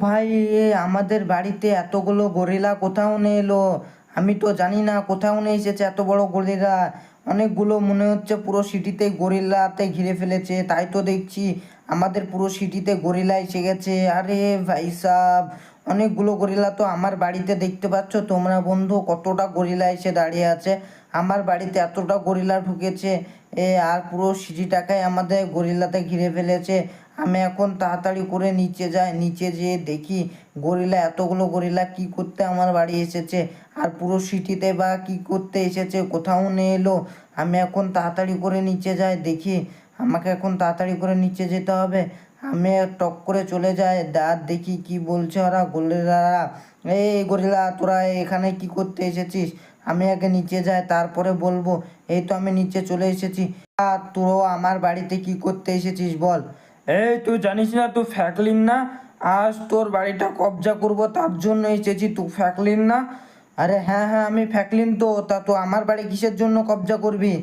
ভাই, আমাদের বাড়িতে এতগুলো গরিলা কোথাও নিয়ে এলো? আমি তো জানি না কোথাও নিয়ে এসেছে এত বড় গরিলা। অনেকগুলো মনে হচ্ছে পুরো সিটিতে গরিলাতে ঘিরে ফেলেছে, তাই তো দেখছি আমাদের পুরো সিটিতে গরিলা এসে গেছে। আরে ভাই সাব, অনেকগুলো গরিলা তো আমার বাড়িতে দেখতে পাচ্ছ তোমরা বন্ধু, কতটা গরিলা এসে দাঁড়িয়ে আছে আমার বাড়িতে, এতটা গরিলা ঢুকেছে। আর পুরো সিটিটাকে আমাদের গরিলাতে ঘিরে ফেলেছে। আমি এখন তাড়াতাড়ি করে নিচে যাই, নিচে যেয়ে দেখি গরিলা, এতগুলো গরিলা কি করতে আমার বাড়ি এসেছে, আর পুরো সিটিতে বা কি করতে এসেছে, কোথাও নিয়ে এলো। আমি এখন তাড়াতাড়ি করে নিচে যাই, দেখি আমাকে এখন তাড়াতাড়ি করে নিচে যেতে হবে। আমি টক করে চলে যাই, আর দেখি কি বলছে ওরা গরিলারা। এই গরিলা, তোরা এখানে কি করতে এসেছিস? আমি আগে নিচে যাই, তারপরে বলবো। এই তো আমি নিচে চলে এসেছি। আর তোরা আমার বাড়িতে কি করতে এসেছিস বল? এই তুই জানিস না তুই ফ্যাকলিন না? আজ তোর বাড়িটা কবজা করব, তার জন্য এসেছি। তুই ফ্যাকলিন না? আরে হ্যাঁ হ্যাঁ, আমি ফ্যাকলিন। তো তা তো আমার বাড়ি কিসের জন্য কবজা করবি?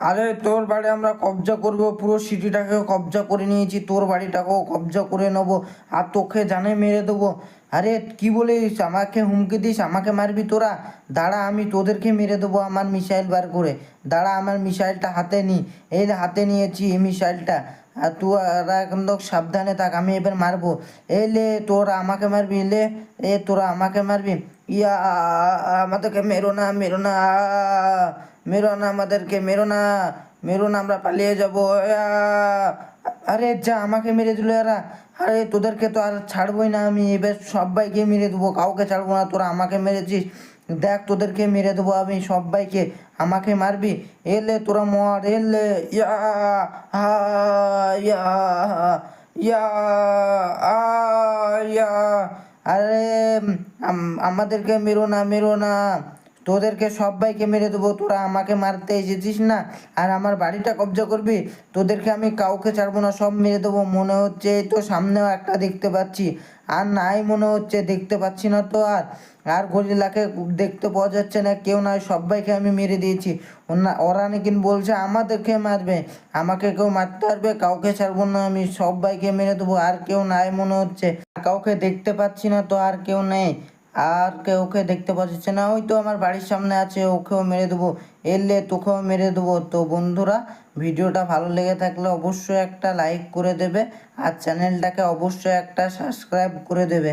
আরে তোর বাড়ি আমরা কবজা করব, পুরো সিটিটাকে কবজা করে নিয়েছি, তোর বাড়িটাকেও কবজা করে নেবো, আর তোকে জানে মেরে দেবো। আরে কি বলিস, আমাকে হুমকি দিস, আমাকে মারবি তোরা? দাঁড়া, আমি তোদেরকে মেরে দেবো আমার মিসাইল বার করে। দাঁড়া, আমার মিসাইলটা হাতে নি। এই হাতে নিয়েছি এই মিসাইলটা। আর তোরা এখন তো সাবধানে থাক, আমি এবার মারবো। এ লে, তোরা আমাকে মারবি? লে, তোরা আমাকে মারবি? ইয়া, আমাদেরকে মেরো না, মেরো না, মেরো না, আমাদেরকে মেরো না, মেরো না, আমরা পালিয়ে যাবো। আরে যা, আমাকে মেরে দিল এরা। আরে তোদেরকে তো আর ছাড়বোই না আমি, এবার সবাইকে মেরে দেবো, কাউকে ছাড়বো না। তোরা আমাকে মেরেছিস, দেখ তোদেরকে মেরে দেবো আমি সবাইকে। আমাকে মারবি? এলে তোরা মর, এলে। ইয়া, হা, ইয়া, ইয়া, আ, ইয়া। আরে আমাদেরকে মেরো না, মেরো না, তোদেরকে সবাইকে মেরে দেবো। তোরা আমাকে মারতে এসেছিস না, আর আমার বাড়িটা কবজা করবি? তোদেরকে আমি কাউকে ছাড়বো না, সব মেরে দেবো। মনে হচ্ছে এই তো সামনেও একটা দেখতে পাচ্ছি, আর নাই মনে হচ্ছে, দেখতে পাচ্ছি না তো। আর আর গরিলাকে দেখতে পাওয়া যাচ্ছে না, কেউ নাই, সবাইকে আমি মেরে দিয়েছি। ওরা নাকি বলছে আমাদেরকে মারবে, আমাকে কেউ মারতে পারবে? কাউকে ছাড়বো না আমি, সবাইকে মেরে দেবো। আর কেউ নাই মনে হচ্ছে, কাউকে দেখতে পাচ্ছি না তো, আর কেউ নেই। আর ওকে দেখতে পাচ্ছি না, ওই তো আমার বাড়ির সামনে আছে, ওকেও মেরে দেবো। এলে তোকেও মেরে দেবো। তো বন্ধুরা, ভিডিওটা ভালো লেগে থাকলে অবশ্যই একটা লাইক করে দেবে, আর চ্যানেলটাকে অবশ্যই একটা সাবস্ক্রাইব করে দেবে।